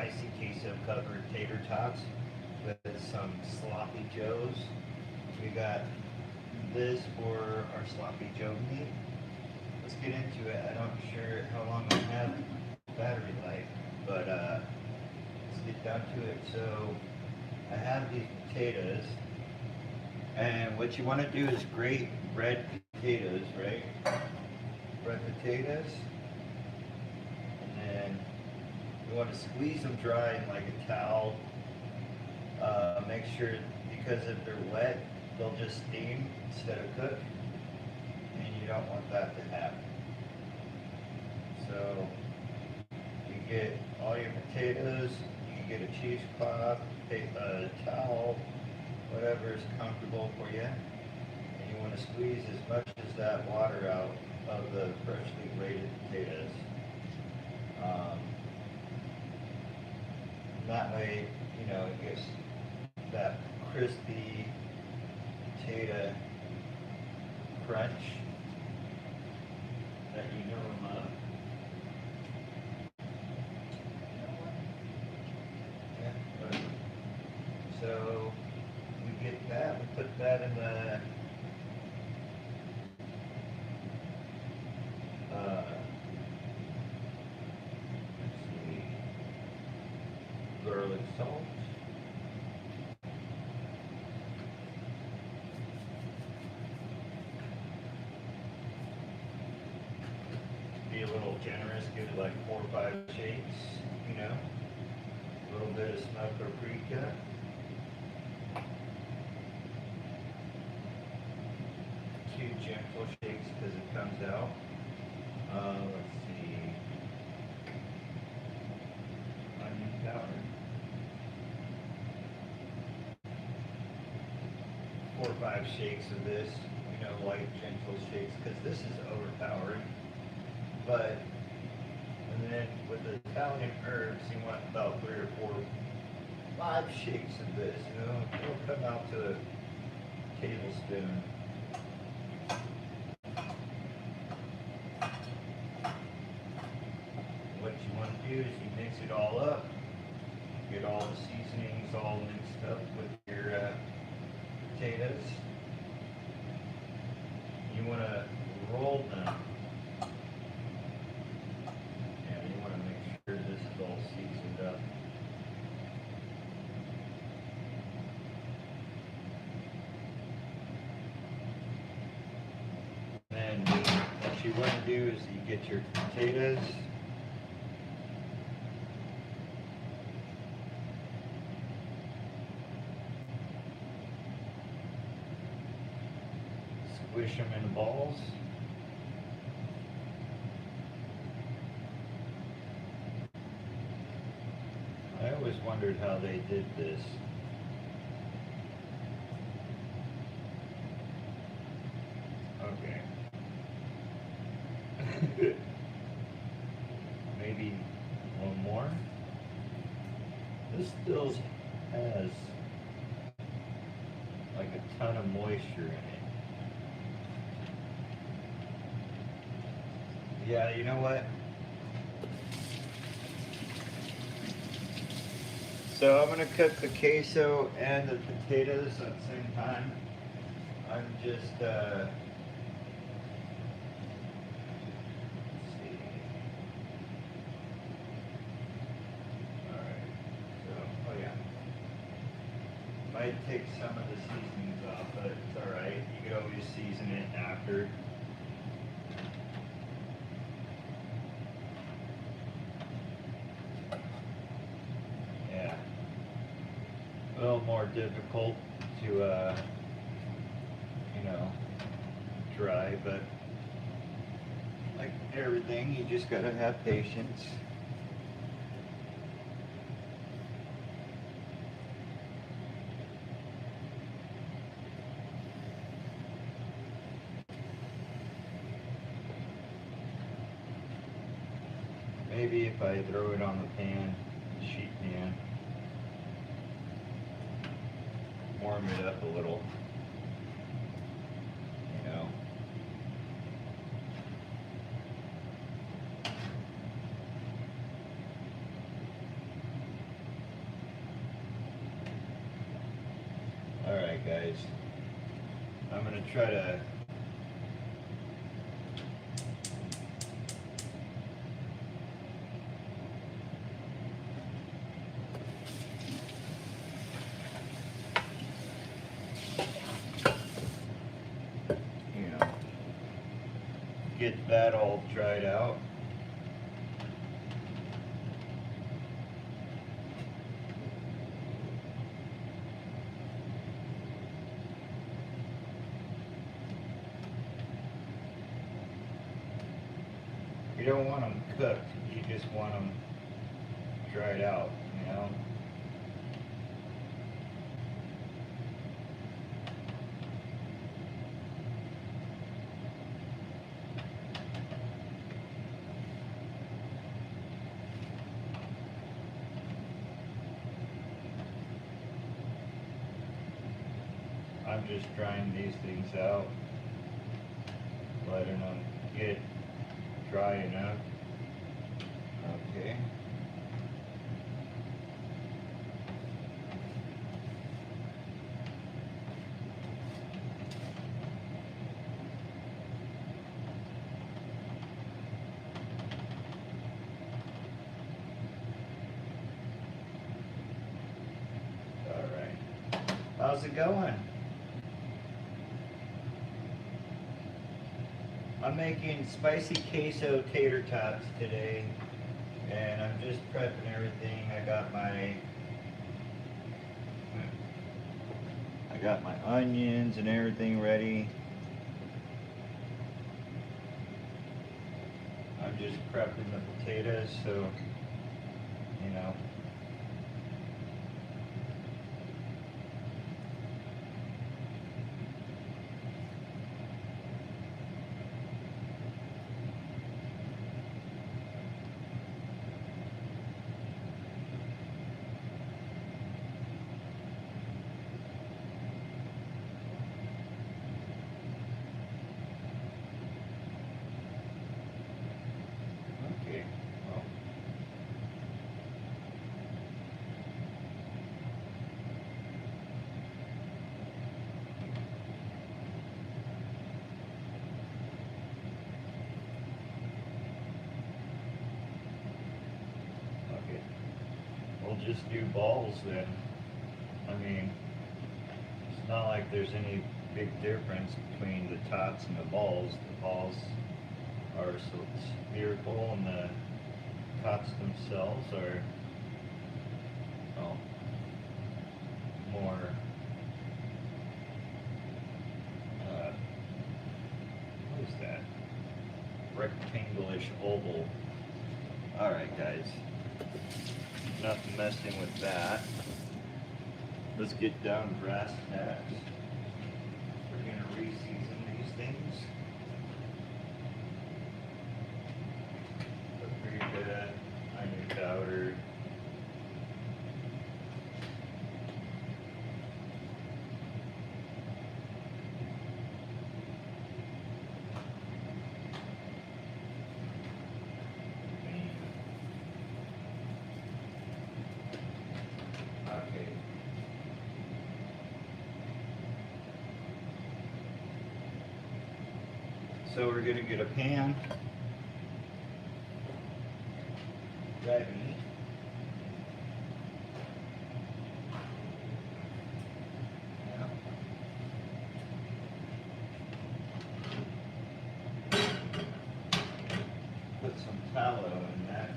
spicy queso covered tater tots with some sloppy joes. We got this for our sloppy joe meat. Let's get into it. I'm not sure how long I have battery life, but let's get down to it. So I have these potatoes, and what you want to do is grate red potatoes, right? Red potatoes, and then you want to squeeze them dry in like a towel. Make sure, because if they're wet, they'll just steam instead of cook, and you don't want that to happen. So you get all your potatoes, you can get a cheesecloth, a towel, whatever is comfortable for you, and you want to squeeze as much as that water out of the freshly grated potatoes. Um, that way, it gives that crispy potato crunch that you know and love. Yeah, whatever. So we get that, we put that in the let's see, garlic salt. Be a little generous, give it like 4 or 5 shakes, a little bit of smoked paprika. Two gentle shakes because it comes out. Let's see, onion powder. 4 or 5 shakes of this, light gentle shakes, because this is overpowering. But, and then with the Italian herbs, you want about 3 or 4, 5 shakes of this, it'll come out to a tablespoon. What you want to do is you mix it all up, get all the seasonings all mixed up with your potatoes. You want to roll them. And you want to make sure this is all seasoned up. And what you want to do is you get your potatoes. Squish them in balls. I always wondered how they did this. Okay. Maybe one more. This still has like a ton of moisture in it. Yeah, you know what? So I'm gonna cook the queso and the potatoes at the same time. I'm just let's see. Alright. So oh yeah. Might take some of the seasonings off, but it's alright. You could always season it after. Yeah. A little more difficult to dry, but like everything, you just gotta have patience. Maybe if I throw it on the pan, sheet pan, warm it up a little, guys. I'm gonna try to get that all dried out. You don't want them cooked, you just want them dried out, you know? I'm just drying these things out, letting them get dry enough. Okay. All right. How's it going? I'm making spicy queso tater tots today, and I'm just prepping everything. I got my onions and everything ready. I'm just prepping the potatoes, so you know. We'll just do balls then. I mean, it's not like there's any big difference between the tots and the balls. The balls are so spherical and the tots themselves are more what is that? Rectangle-ish oval. Alright guys. Nothing messing with that. Let's get down to brass tacks. We're gonna re-season these things. Paprika, onion powder. So we're going to get a pan ready. Put some tallow in that.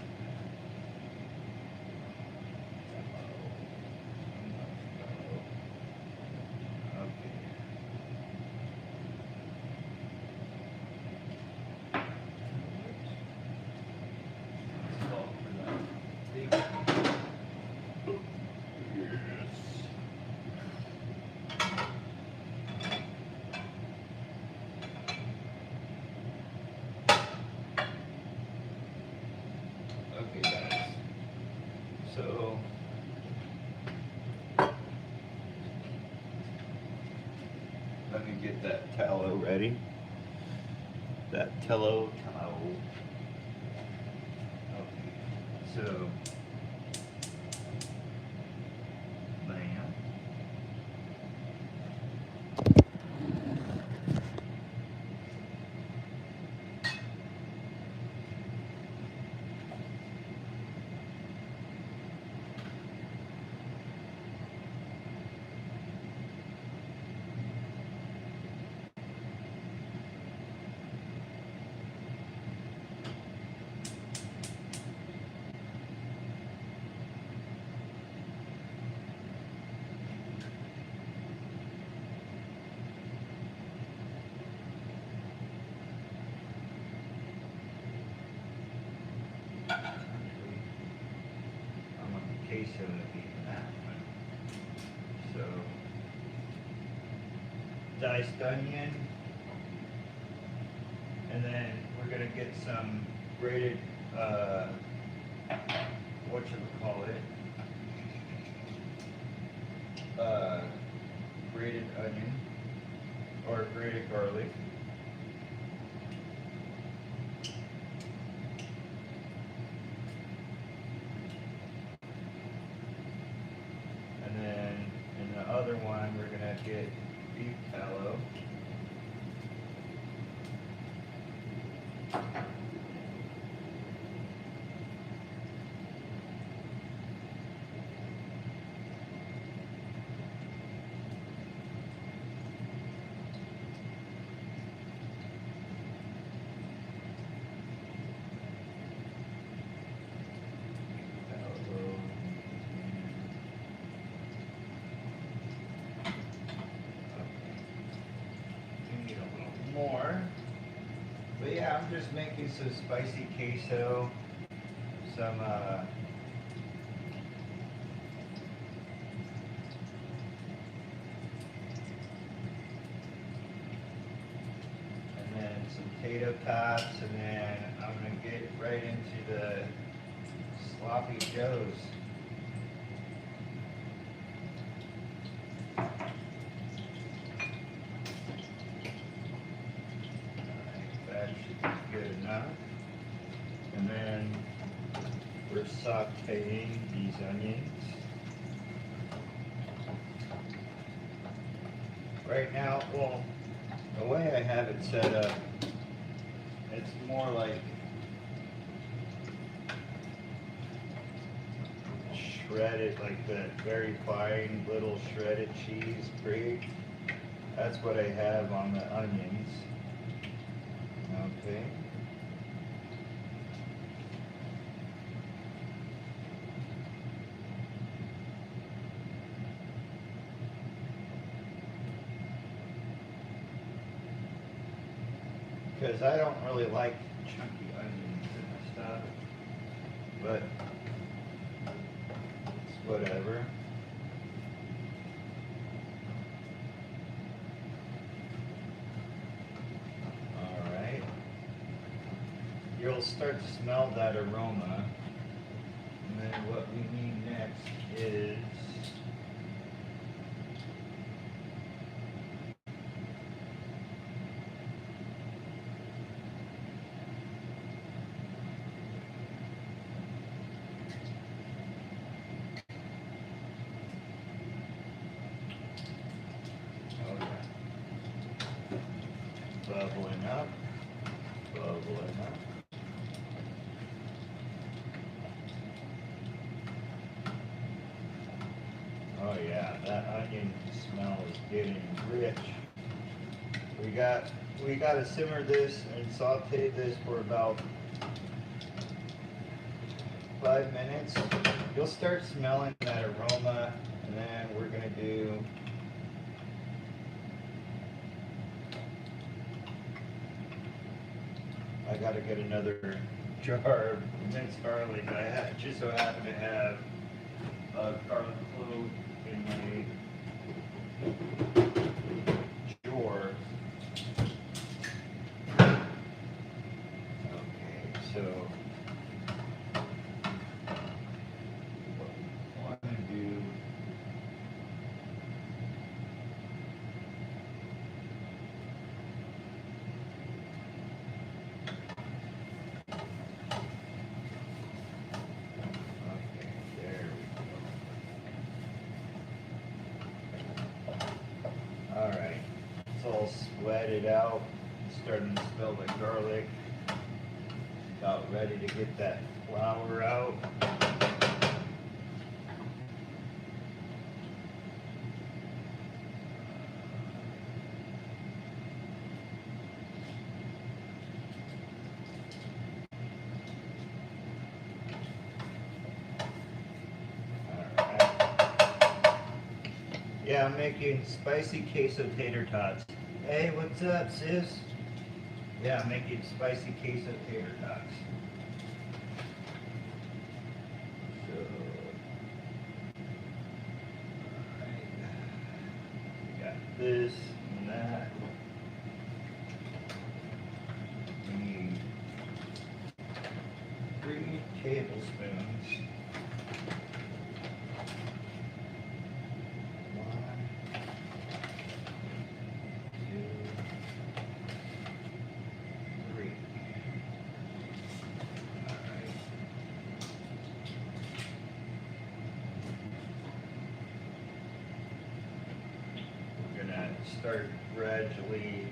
So let me get that tallow ready. That tallow. Okay. So bam. queso to be in that one. So, diced onion, and then we're gonna get some grated, whatchamacallit, grated onion, or grated garlic. And then in the other one, we're gonna get beef tallow. More, but yeah, I'm just making some spicy queso, some and then some potato tots, and then I'm gonna get right into the sloppy joes. That should be good enough. And then we're sauteing these onions. Right now, well, the way I have it set up, it's more like shredded, like the very fine little shredded cheese grate. That's what I have on the onions. Okay. Because I don't really like chunky onions and stuff, but it's whatever. You'll start to smell that aroma. And then what we need next is bubbling up, bubbling up. Oh yeah, that onion smell is getting rich. We got to simmer this and saute this for about 5 minutes. You'll start smelling that aroma, and then we're gonna do I gotta get another jar of minced garlic. Just so happen to have a garlic clove in my drawer. Okay, so what we want to do sweat it out, starting to smell the garlic, about ready to get that flour out. Yeah, I'm making spicy queso tater tots. Hey, what's up, sis? Yeah, I'm making spicy queso tater tots. So, this and that. We need 3 tablespoons. 1, 2, 3. All right. We're gonna start gradually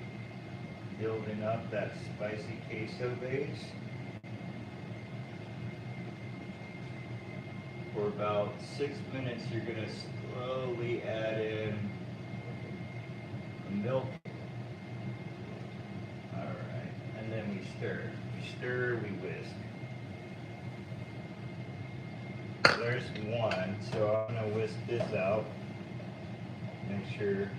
building up that spicy queso base. For about 6 minutes, you're gonna slowly add in the milk. All right, and then we stir. We stir, we whisk. There's one, so I'm gonna whisk this out. Make sure.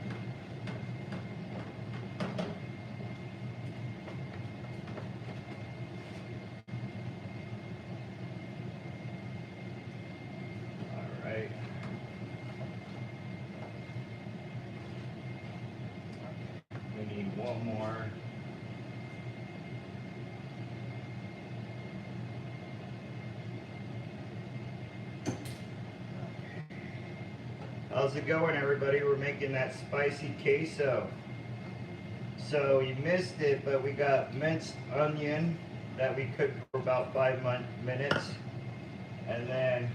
All right. We need one more. How's it going, everybody? We're making that spicy queso. So you missed it, but we got minced onion that we cooked for about 5 minutes. And then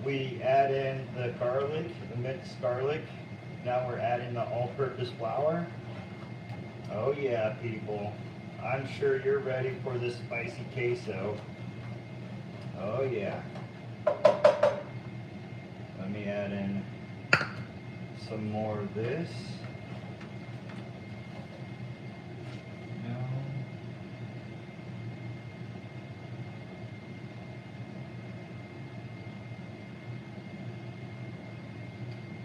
we add in the garlic, the minced garlic. Now we're adding the all-purpose flour. Oh yeah, people. I'm sure you're ready for this spicy queso. Oh yeah. Let me add in some more of this. No.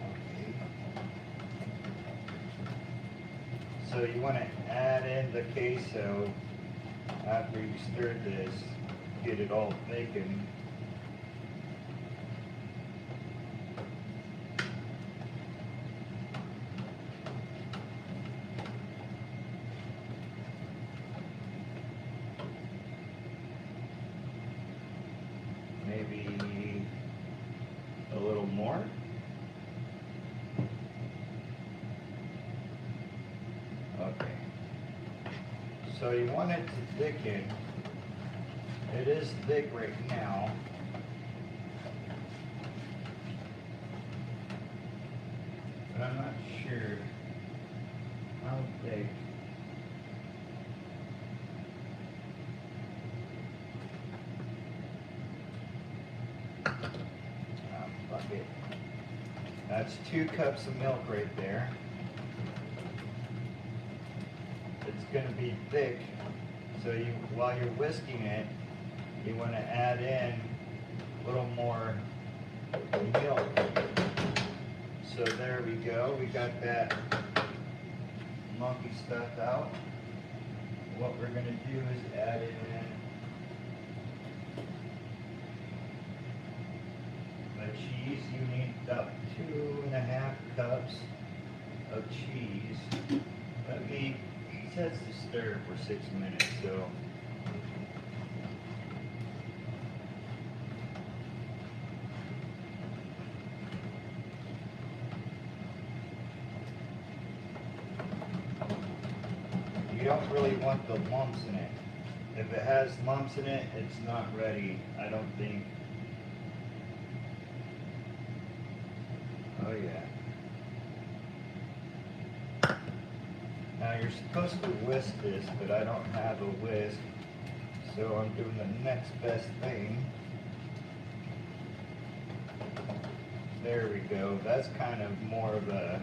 Okay. So you want to add in the queso after you stir this, get it all thickened. Maybe a little more. Okay. So you want it to thicken. It is thick right now. But I'm not sure how thick. Fuck it. That's 2 cups of milk right there. It's going to be thick, so while you're whisking it, you want to add in a little more milk. So there we go. We got that monkey stuff out. What we're going to do is add in cheese. You need about 2.5 cups of cheese. It says to stir for 6 minutes, so you don't really want the lumps in it. If it has lumps in it, it's not ready, I don't think. Oh yeah. Now you're supposed to whisk this, but I don't have a whisk, so I'm doing the next best thing. There we go. That's kind of more of a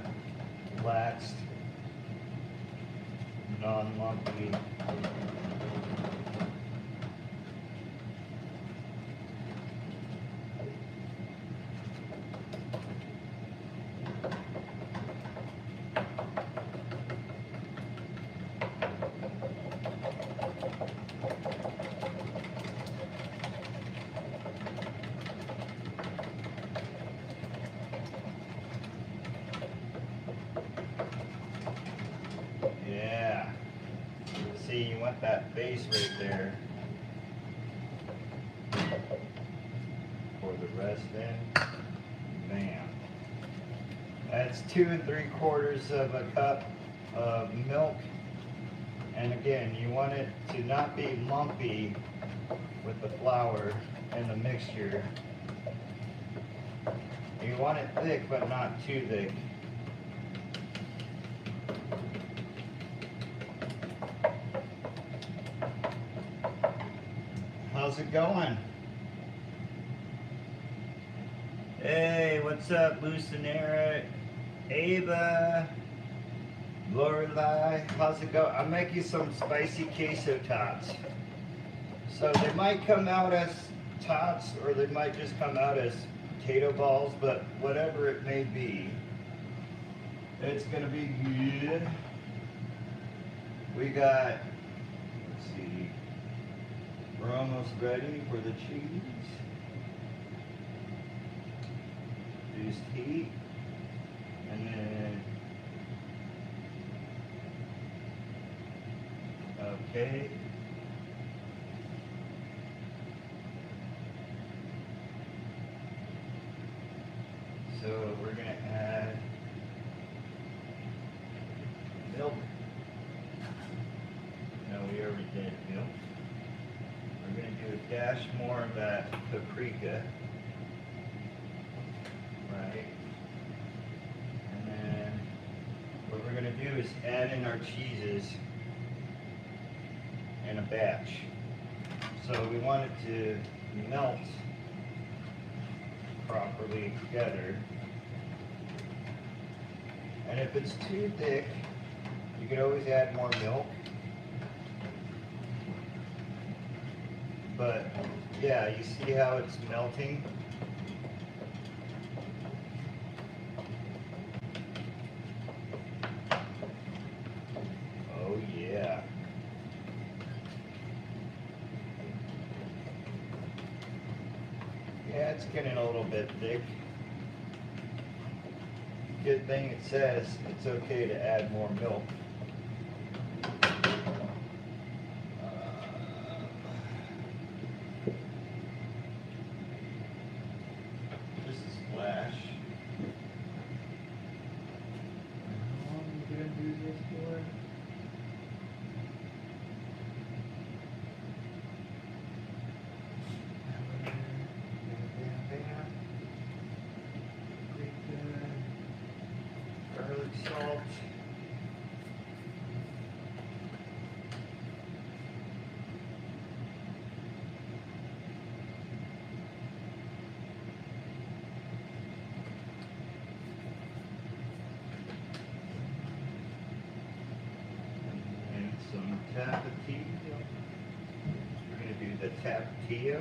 relaxed, non-lumpy. want that base right there for the rest in. Man, that's 2 3/4 of a cup of milk. And again, you want it to not be lumpy with the flour and the mixture. You want it thick, but not too thick. How's it going? Hey, what's up, Lucinera, Ava, Lorelei? How's it going? I'm making some spicy queso tots. So they might come out as tots, or they might just come out as potato balls, but whatever it may be, it's gonna be good. We got, let's see, we're almost ready for the cheese. Reduced heat, and then, okay. So we're going to add milk. No, we already did milk. We're going to do a dash more of that paprika. Right. And then what we're going to do is add in our cheeses in a batch. So we want it to melt properly together. And if it's too thick, you can always add more milk. But yeah, you see how it's melting? Oh yeah. Yeah, it's getting a little bit thick. Good thing it says it's okay to add more milk. This is flash. How long are you going to do this for? Garlic salt. And some tapatio. We're going to do the tapatio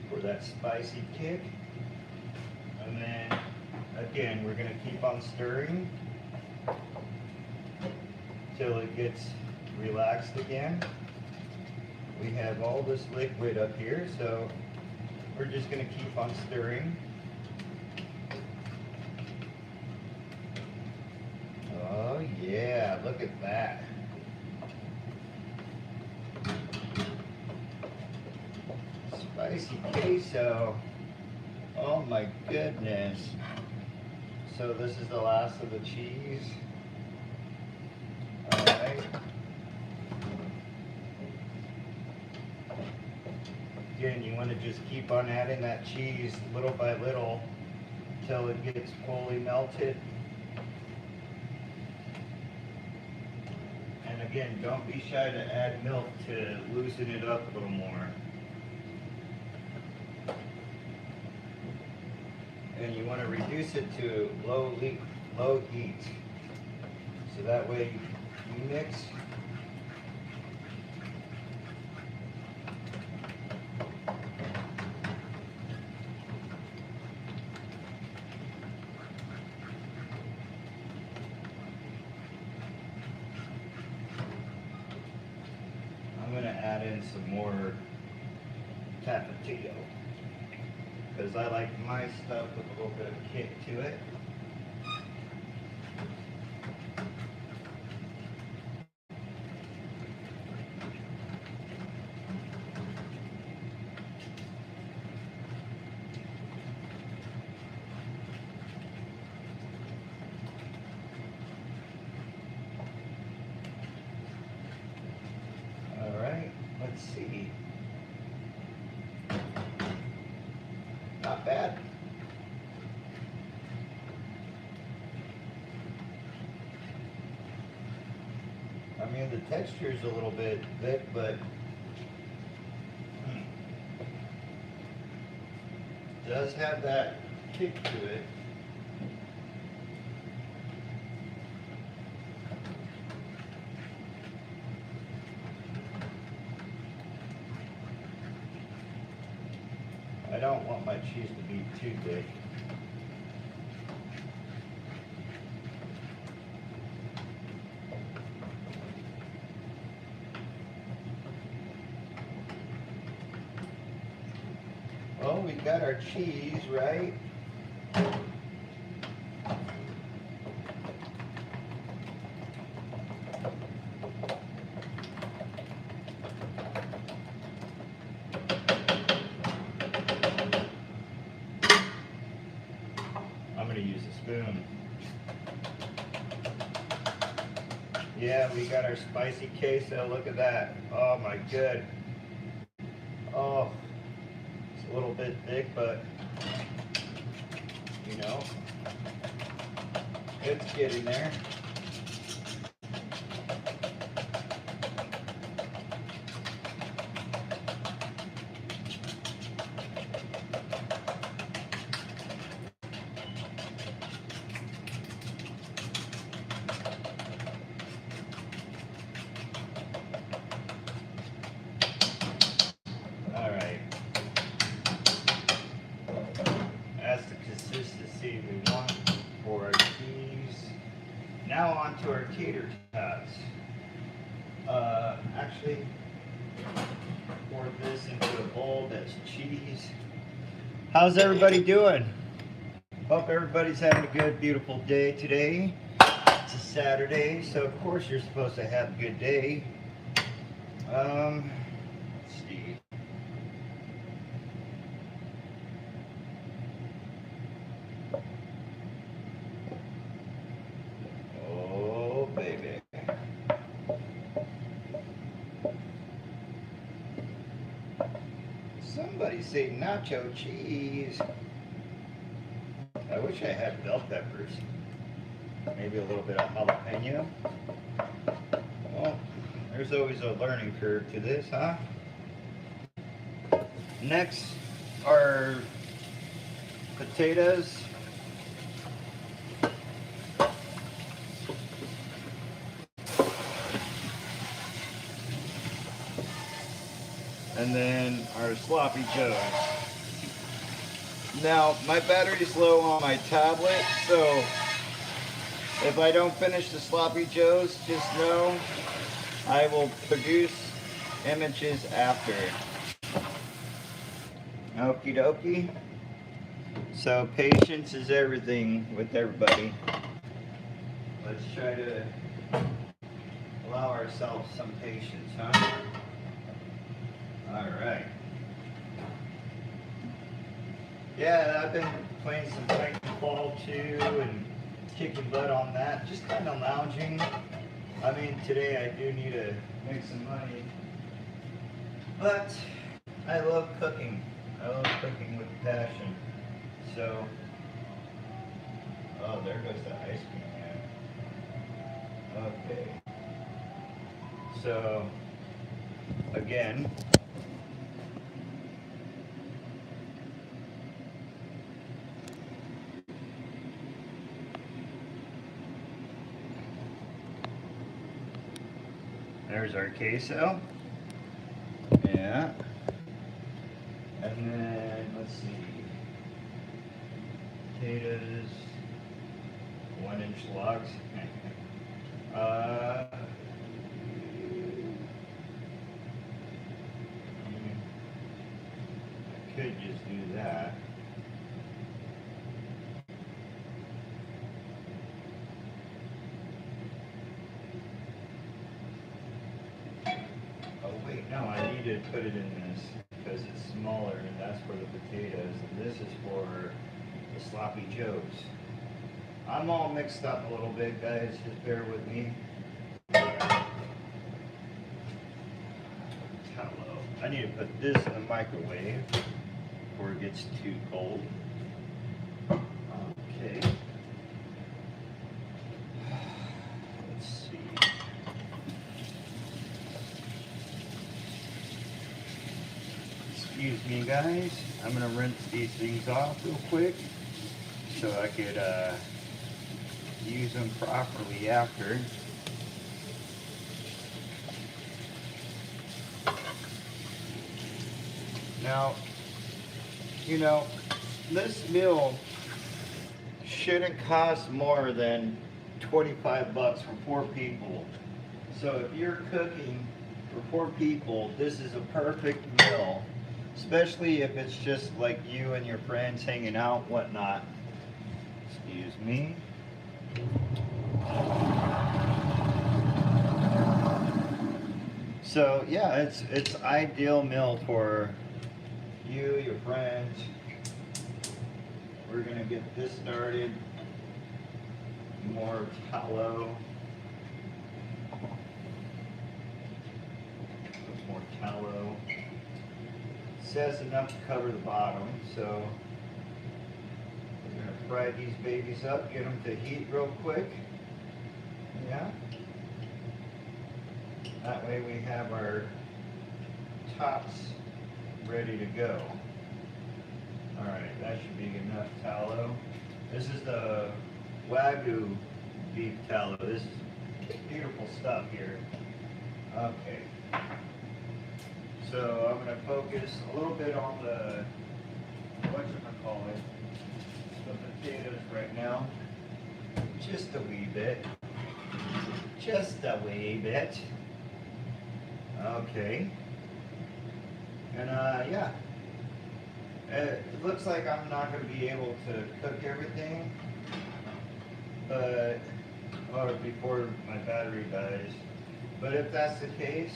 for that spicy kick. And then again, we're going to keep on stirring till it gets relaxed again. We have all this liquid up here, so we're just going to keep on stirring. Oh yeah, look at that. Spicy queso. Oh my goodness. So this is the last of the cheese. Alright. Again, you want to just keep on adding that cheese little by little until it gets fully melted. And again, don't be shy to add milk to loosen it up a little more. And you want to reduce it to low heat. So that way you mix. I'm going to add in some more tapatio, because I like my stuff with a little bit of kick to it. not bad. I mean, the texture is a little bit thick, but does have that kick to it. I don't want my cheese to be too thick. Well, we got our cheese, right? I'm gonna use a spoon. Yeah, we got our spicy queso. Look at that. Oh my good. Oh, it's a little bit thick, but you know, it's getting there. All right. That's the consistency we want for our cheese. Now on to our tater tots. Actually, pour this into a bowl that's cheese. How's everybody doing? Hope everybody's having a good, beautiful day today. It's a Saturday, so of course you're supposed to have a good day. Let's see. Oh, baby. Somebody say nacho cheese. I wish I had bell peppers. Maybe a little bit of jalapeno. Well, there's always a learning curve to this, huh? Next are potatoes. And then our sloppy joes. Now, my battery's low on my tablet, so if I don't finish the sloppy joes, just know I will produce images after. Okie dokie. So patience is everything with everybody. Let's try to allow ourselves some patience, huh? All right. Yeah, I've been playing some Titanfall 2 and kicking butt on that. Just kind of lounging. I mean, today I do need to make some money. But I love cooking. I love cooking with passion. So, oh, there goes the ice cream man. Okay. So, again, there's our queso. Yeah. And then, let's see. Potatoes. 1-inch logs. I could just do that. Oh wait, no, I need to put it in this because it's smaller and that's for the potatoes and this is for the sloppy joes. I'm all mixed up a little bit, guys, just bear with me. Hello. I need to put this in the microwave before it gets it's too cold. Okay. Let's see. Excuse me, guys. I'm gonna rinse these things off real quick so I could use them properly after. Now, you know, this meal shouldn't cost more than 25 bucks for 4 people. So if you're cooking for 4 people, this is a perfect meal, especially if it's just like you and your friends hanging out, whatnot. Excuse me. So yeah, it's ideal meal for you, your friends. We're gonna get this started. More tallow. More tallow. It says enough to cover the bottom, so we're gonna fry these babies up, get them to heat real quick. Yeah. That way we have our tops ready to go. Alright, that should be enough tallow. This is the Wagyu beef tallow. This is beautiful stuff here. Okay. So I'm going to focus a little bit on the, whatchamacallit, the potatoes right now. Just a wee bit. Just a wee bit. Okay. And yeah. It looks like I'm not going to be able to cook everything, but, or before my battery dies. But if that's the case,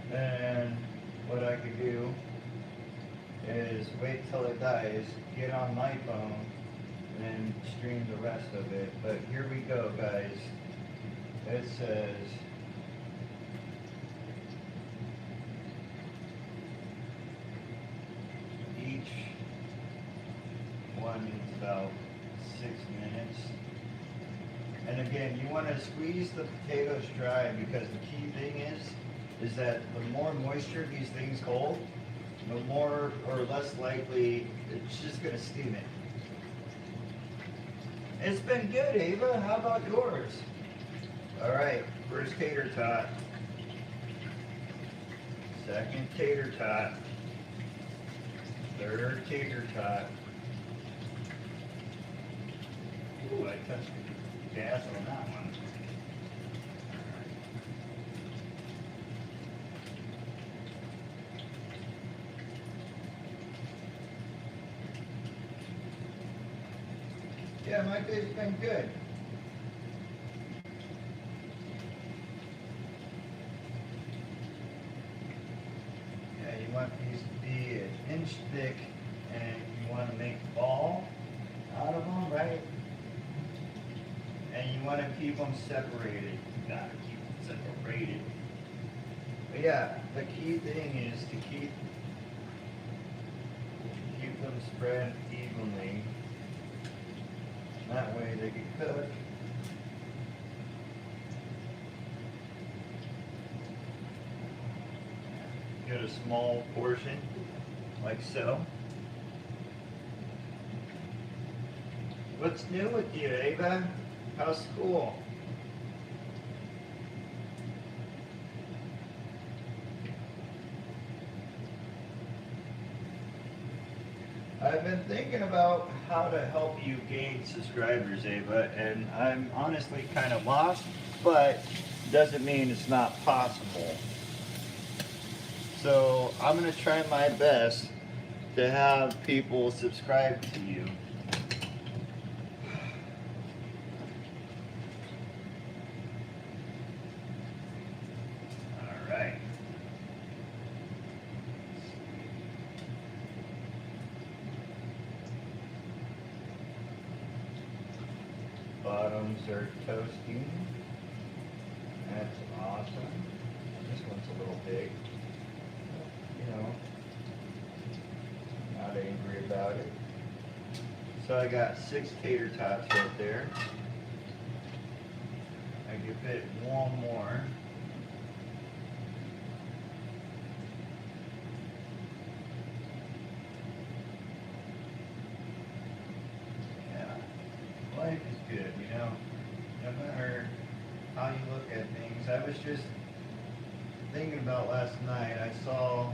then what I could do is wait till it dies, get on my phone, and stream the rest of it. But here we go, guys. It says each one needs about 6 minutes. And again, you want to squeeze the potatoes dry, because the key thing is that the more moisture these things hold, the more or less likely it's just going to steam it. It's been good, Ava. How about yours? All right, first tater tot. Second tater tot. Third tater tot. Ooh, I touched the gas on that one. Yeah, my day's been good. Yeah, you want these to be an inch thick, and you want to make a ball out of them, right? And you want to keep them separated. You gotta keep them separated. But yeah, the key thing is to keep them spread evenly. That way they can cook. Get a small portion, like so. What's new with you, Ava? How's school? I've been thinking about how to help you gain subscribers, Ava, and I'm honestly kind of lost, but doesn't mean it's not possible. So I'm going to try my best to have people subscribe to you. All right. Bottoms are toasting. That's awesome. This one's a little big. You know, not angry about it. So I got 6 tater tots right there. I can fit one more. Yeah, life is good, you know. No matter how you look at things. I was just thinking about last night. I saw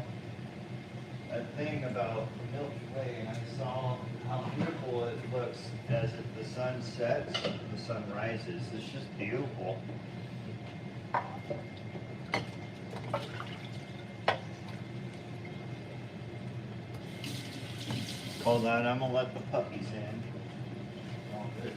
a thing about the Milky Way, and I saw how beautiful it looks as the sun sets and the sun rises. It's just beautiful. Hold on, I'm gonna let the puppies in. All this.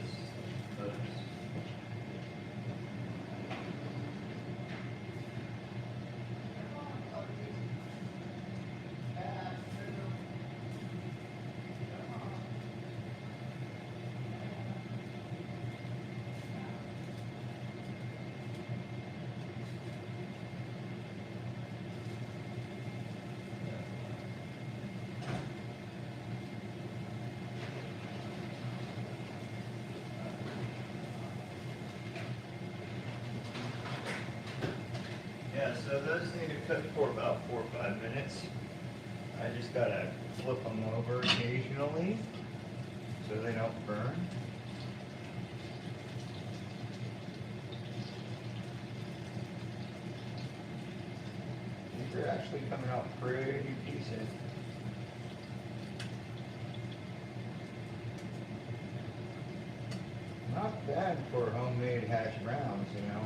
Yeah, so those need to cook for about 4 or 5 minutes. I just gotta flip them over occasionally so they don't burn. These are actually coming out pretty decent. Not bad for homemade hash browns, you know.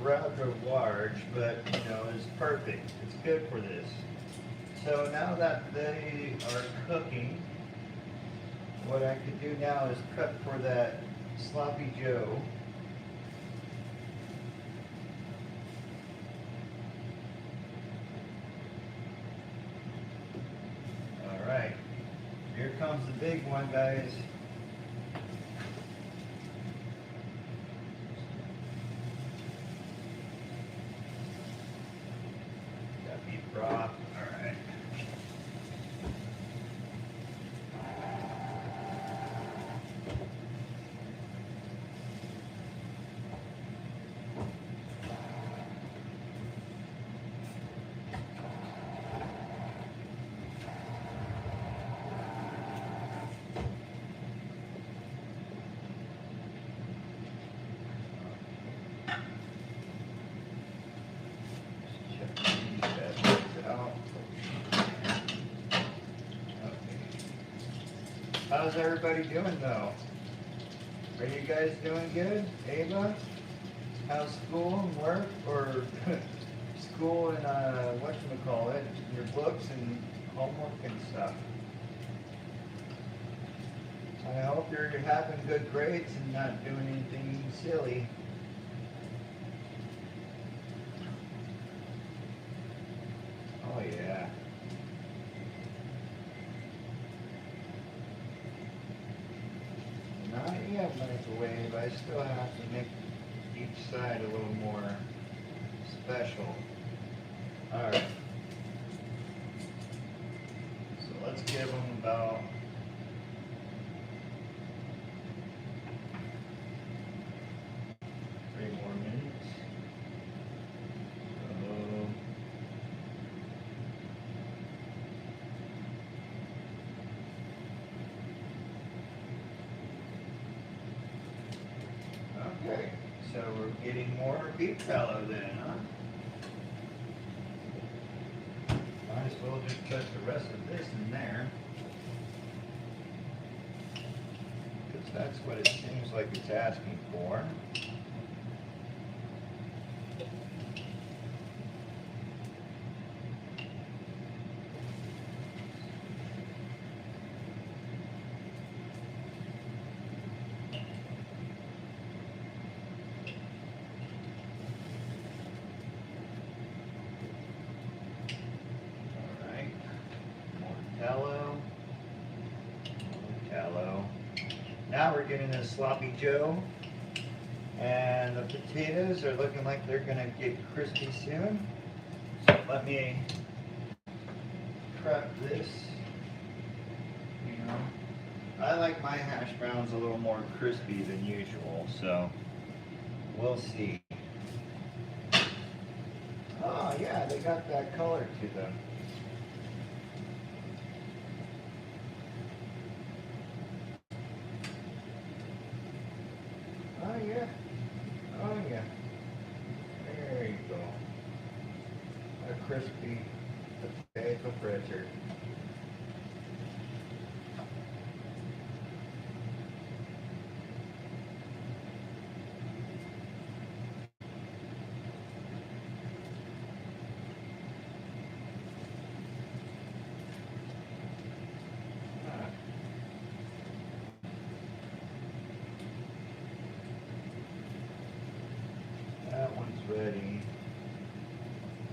Rather large, but you know, it's perfect. It's good for this. So now that they are cooking, what I could do now is cut for that sloppy Joe. All right, here comes the big one, guys. Broth. All right. How's everybody doing though? Are you guys doing good? Ava? How's school and work, or school and whatchamacallit, your books and homework and stuff? I hope you're having good grades and not doing anything silly. Oh yeah. Not yet microwave, I still have to make each side a little more special. Alright. So let's give them about 3 more minutes. Okay, so we're getting more beef tallow then, huh? Might as well just put the rest of this in there. Because that's what it seems like it's asking for. Tallow. Now we're getting a sloppy Joe, And the potatoes are looking like they're gonna get crispy soon. So let me prep this. You know, I like my hash browns a little more crispy than usual, so we'll see. Oh yeah, they got that color to them. Oh yeah. Oh yeah. There you go. A crispy potato fritter. That one's ready.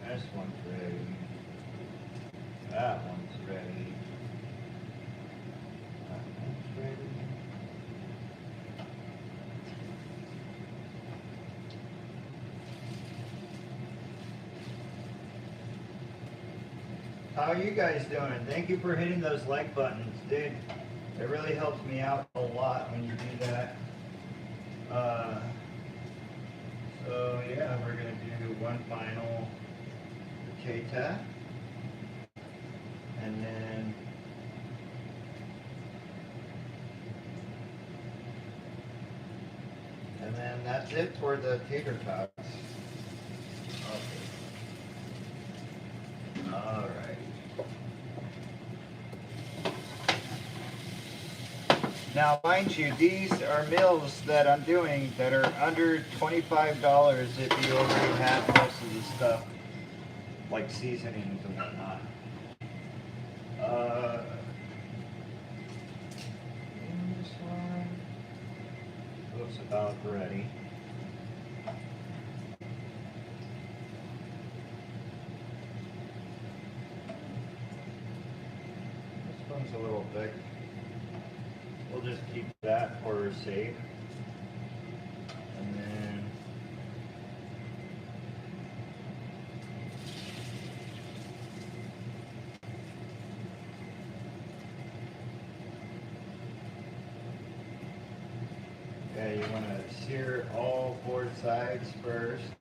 This one's ready. That one's ready. That one's ready. How are you guys doing? Thank you for hitting those like buttons, dude. It really helps me out a lot when you do that. So yeah, we're gonna do one final potato, and then that's it for the tater tots. Okay. All right. Now, mind you, these are meals that I'm doing that are under $25 if you already have most of the stuff, like seasonings and whatnot. This one looks about ready. This one's a little thick. We'll just keep that for safe. And then yeah, you want to sear all 4 sides first.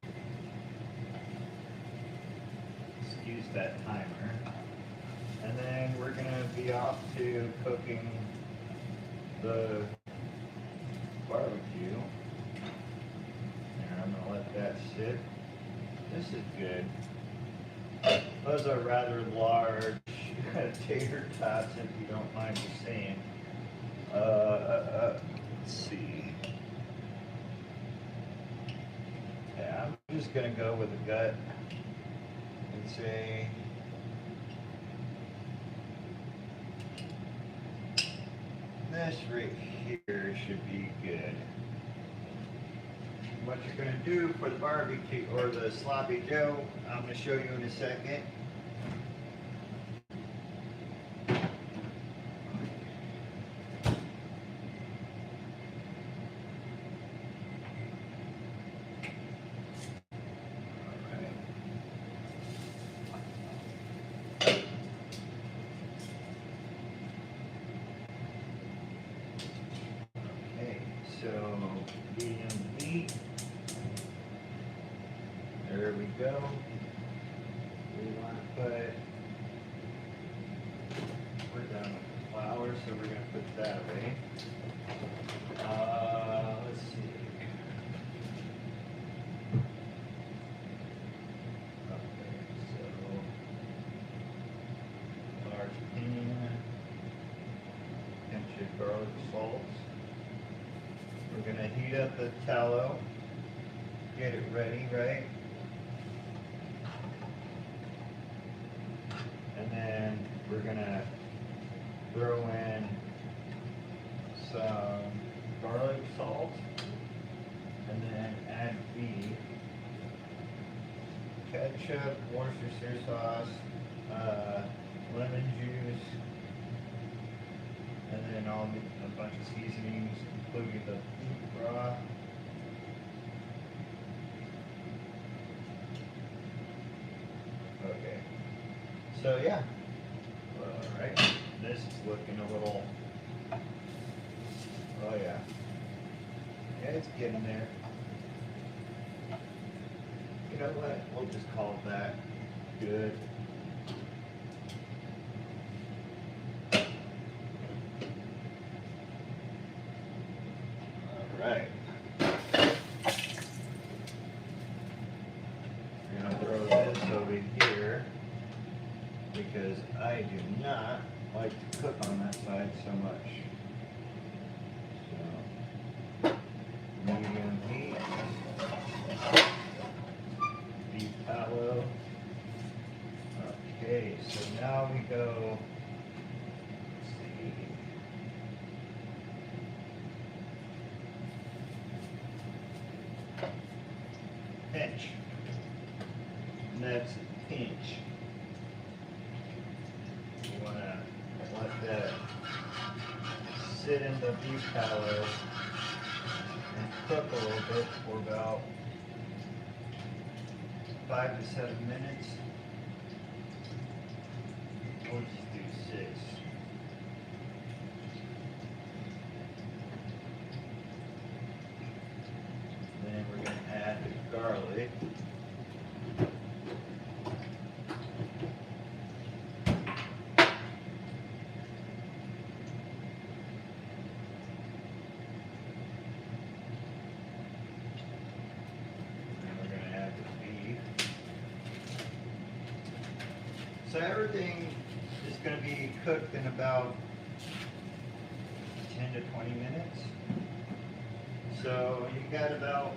Excuse that timer. And then we're going to be off to cooking the barbecue. And I'm gonna let that sit. This is good. Those are rather large tater tots, if you don't mind me saying. Let's see. Yeah, I'm just gonna go with the gut and say this right here should be good. What you're going to do for the barbecue or the sloppy joe, I'm going to show you in a second. Okay, so medium heat. There we go. We want to put, we're done with the flour, so we're going to put that away. Let's see. Okay, so large pan, pinch of garlic salt. We're going to heat up the tallow, get it ready, right? And then we're going to throw in some garlic salt, and then add beef, ketchup, Worcestershire sauce, lemon juice, and then a bunch of seasonings, including the beef broth. So yeah, all right. This is looking a little. Oh yeah, yeah, it's getting there. You know what? We'll just call that good. All right. We're gonna throw this over here because I do not like to cook on that side so much. So, medium heat, beef tallow. Okay, so now we go. Let's see. Pinch. And that's a pinch. You want to let that sit in the beef tallow and cook a little bit for about 5 to 7 minutes. We'll just do 6. Then we're going to add the garlic. So everything is going to be cooked in about 10 to 20 minutes. So you got about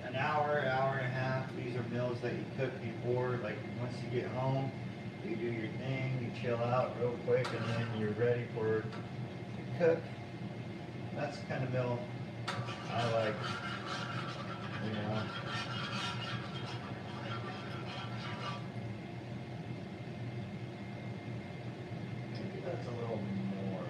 an hour, hour and a half. These are meals that you cook before. Like once you get home, you do your thing, you chill out real quick, and then you're ready for to cook. That's the kind of meal I like. You know. That's a little more.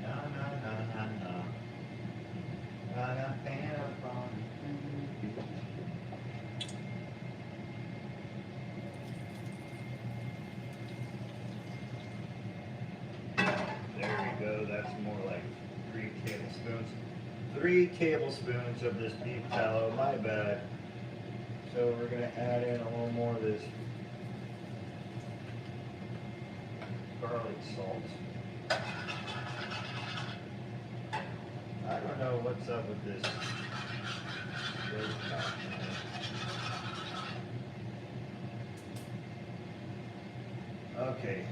No, no, no, no, no. I got pan up on. There we go. That's more like 3 tablespoons. 3 tablespoons of this beef tallow, my bad. So we're going to add in a little more of this garlic salt. I don't know what's up with this. Okay.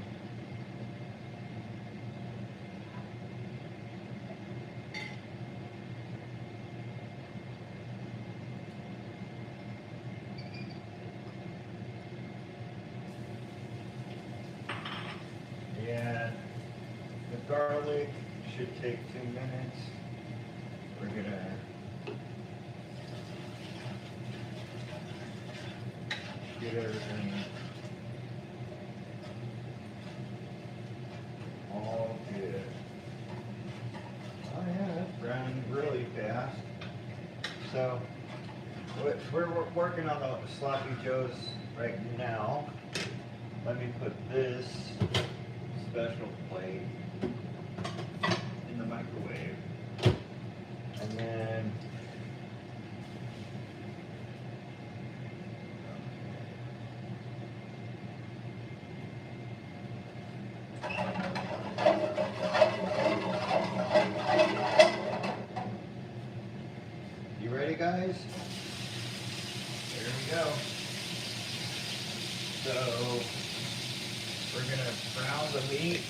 And the garlic should take 2 minutes. We're gonna get everything all good. Oh yeah, that's browning really fast. So we're working on the sloppy joes right now. Let me put this special plate in the microwave. And then you ready, guys? There we go. So we're gonna brown the meat.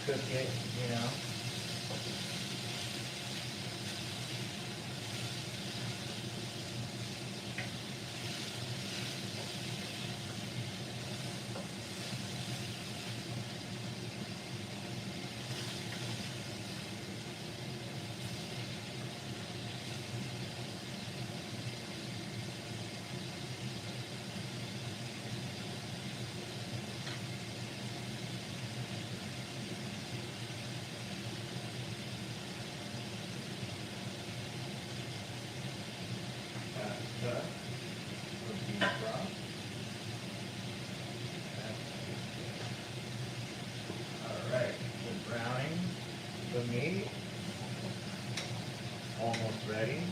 Cook it, you know. cut of beef broth. Alright, we're browning the meat. Almost ready.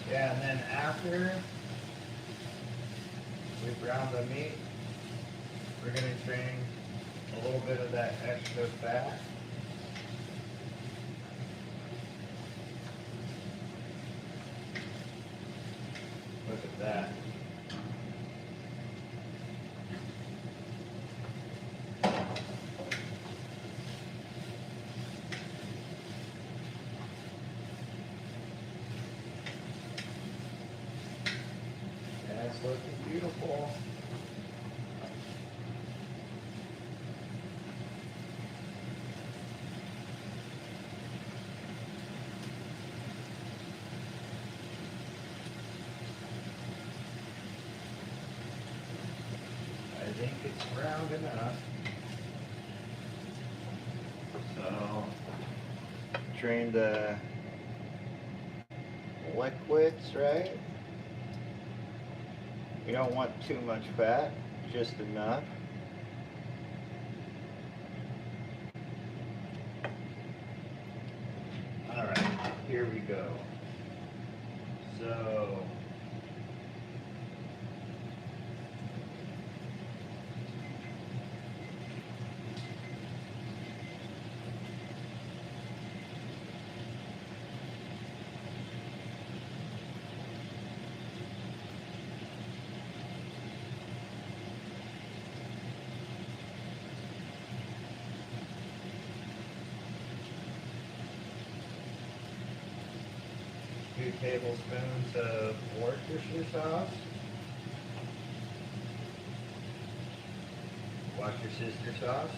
Yeah, and then after we brown the meat, we're going to drain a little bit of that extra fat. Look at that. That's looking beautiful. I think it's browned enough. So, drain the liquids, right? You don't want too much fat, just enough. All right, here we go. So, 2 tablespoons of Worcestershire sauce. Worcestershire sauce.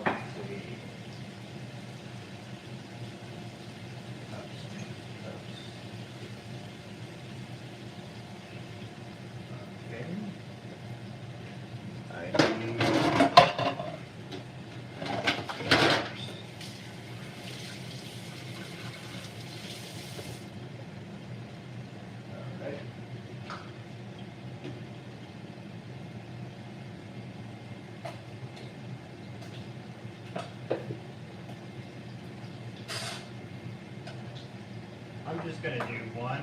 Let's see. Okay. I need I'm just going to do one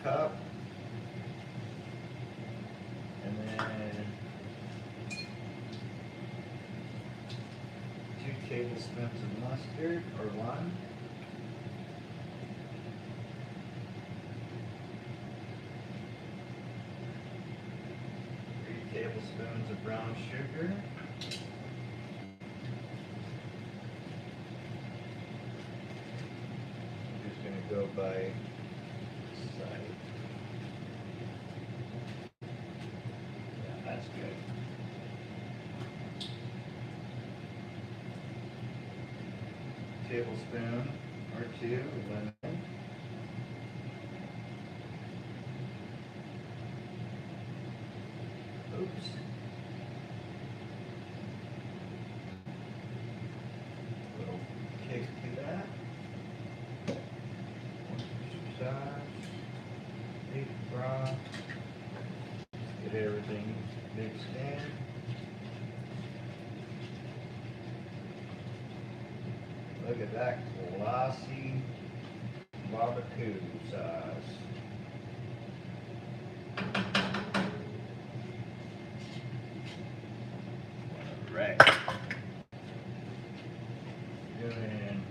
cup, and then 2 tablespoons of mustard, or 1. 3 tablespoons of brown sugar. Go by side. Yeah, that's good. Tablespoon or 2 of lemon. Oops. Little kick to that. Beef broth. Get everything mixed in. Look at that glossy barbecue sauce. Right. Doing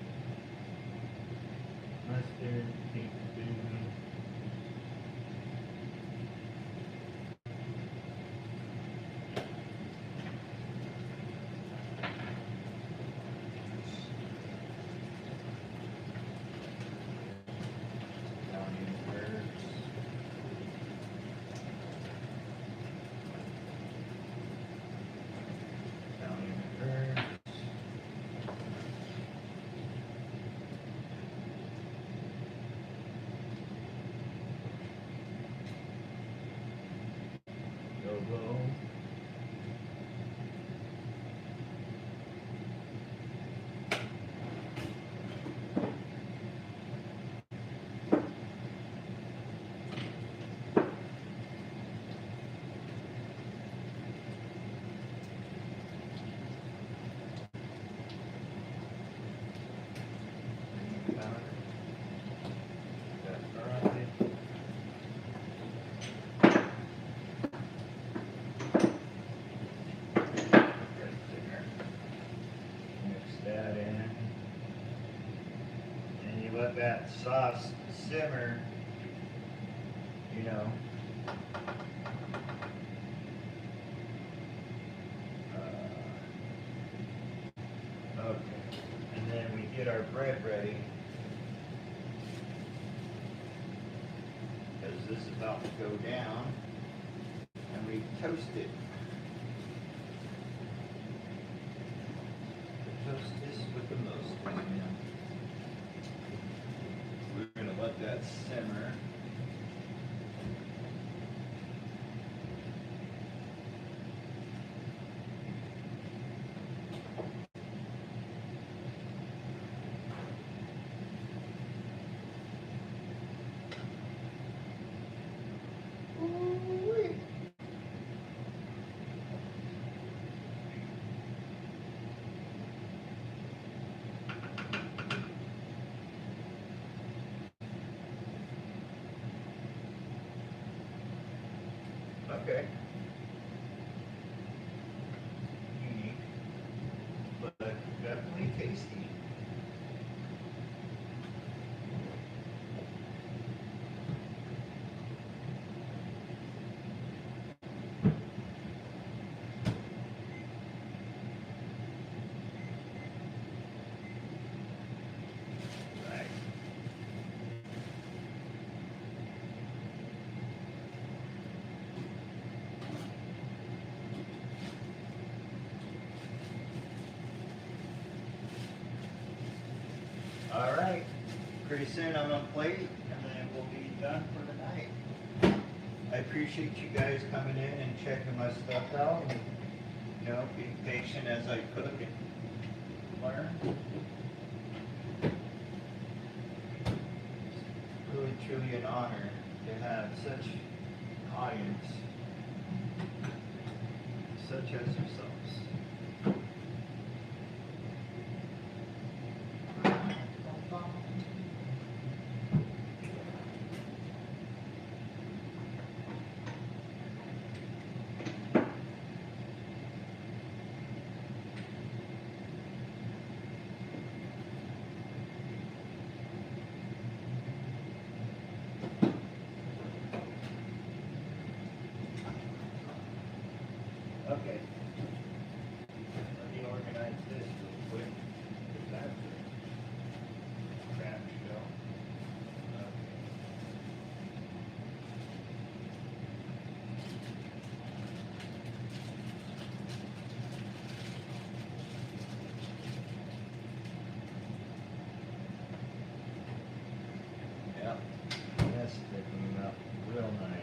mustard, teaspoon. let that sauce simmer, you know. Okay. And then we get our bread ready. Because this is about to go down. And we toast it. Toast this with the most. We're going to let that simmer. Ooh-wee. Okay. Unique, but definitely tasty. Right. All right. Pretty soon I'm gonna plate, and then we'll be done for the night. I appreciate you guys coming in and checking my stuff out, and being patient as I cook and learn. Really, truly an honor to have such audience, such as yourselves. Okay. Let me organize this real quick. That's a crap show. Okay. Yep. That's sticking up real nice.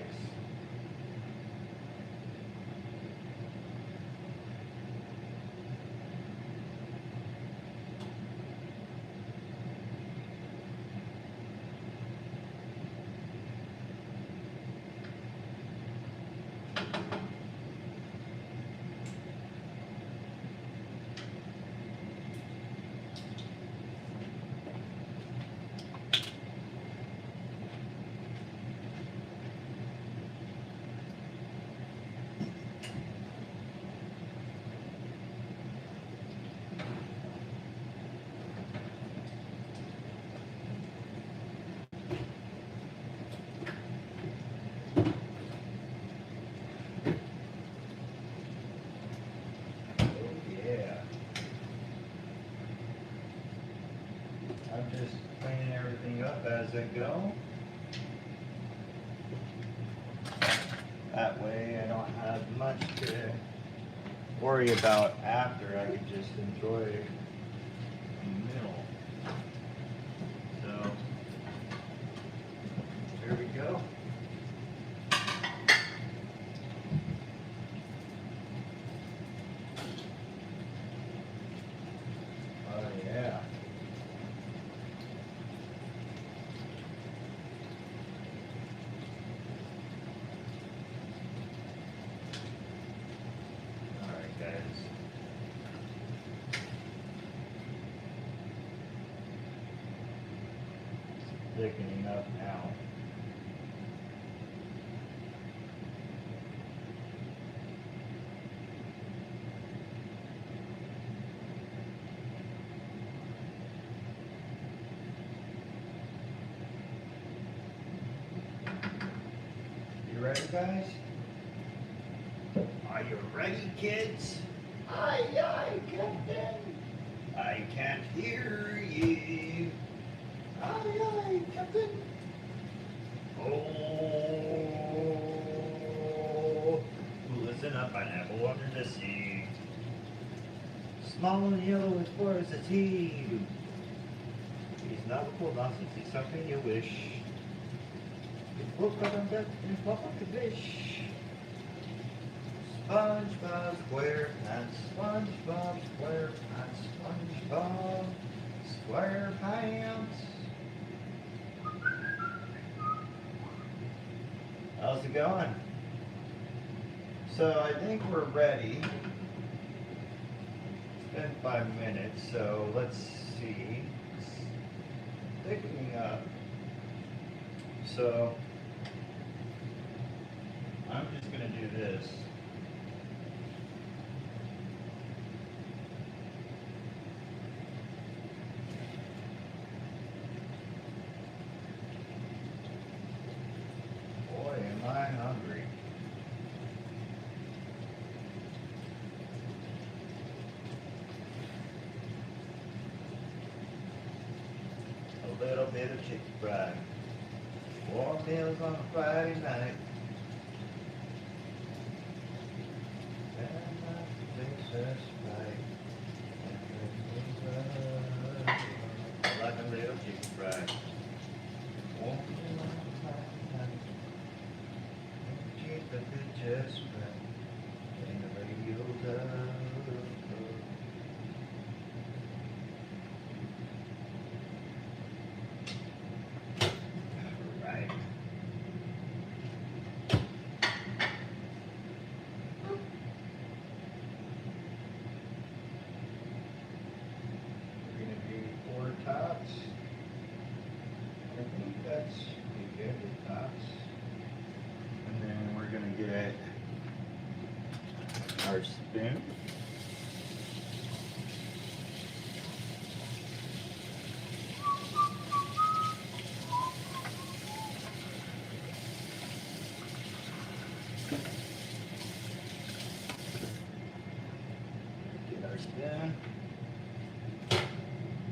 I'm just cleaning everything up as I go. That way I don't have much to worry about after. I can just enjoy a meal. So, there we go. Oh yeah. Alright guys. Thickening up now. ready, guys? Are you ready, kids? Aye, aye, Captain. I can't hear you. Aye, aye, Captain. Oh, listen up, pineapple under the sea. Small and yellow as far as the sea. He's not a cool nonsense, he's something you wish. You woke up on deck and pop up the fish. SpongeBob SquarePants, SpongeBob SquarePants, SpongeBob SquarePants. How's it going? So I think we're ready. It's been 5 minutes, so let's see. It's picking up. So I'm just gonna do this. Boy, am I hungry. A little bit of chicken fried. Warm meals on a Friday night. And my face is right. I like a little chicken fried. Warm meals on a Friday night. Keep the good just right. And the radio's up. Right. We're gonna do 4 tots. I think that's pretty good with tots. And then we're gonna get our spoon. Get our spoon.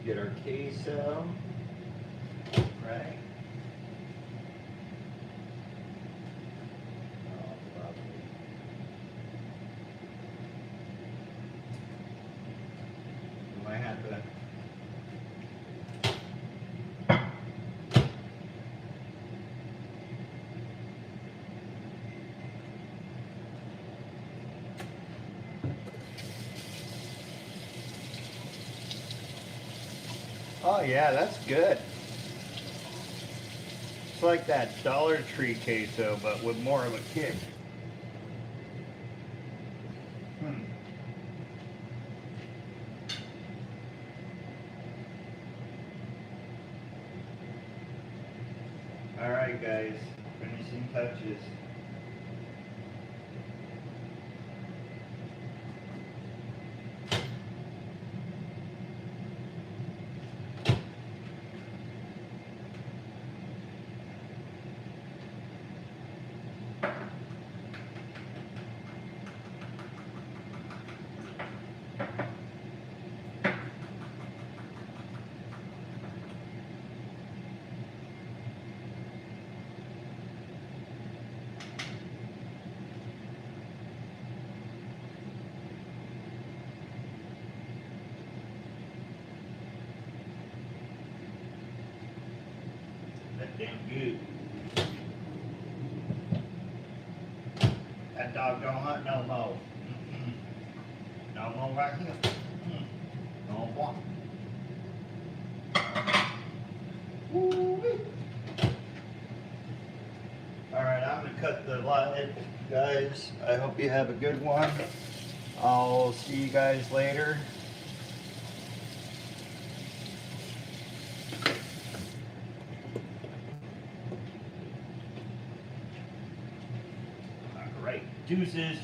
Get our queso. Right. Oh, lovely. We might have to. Oh yeah, that's good. It's like that Dollar Tree queso, but with more of a kick. All right, guys, finishing touches. That damn good. That dog don't hunt no more. No more right here. No more. Woo-wee. All right, I'm gonna cut the live, guys. I hope you have a good one. I'll see you guys later. All right, deuces.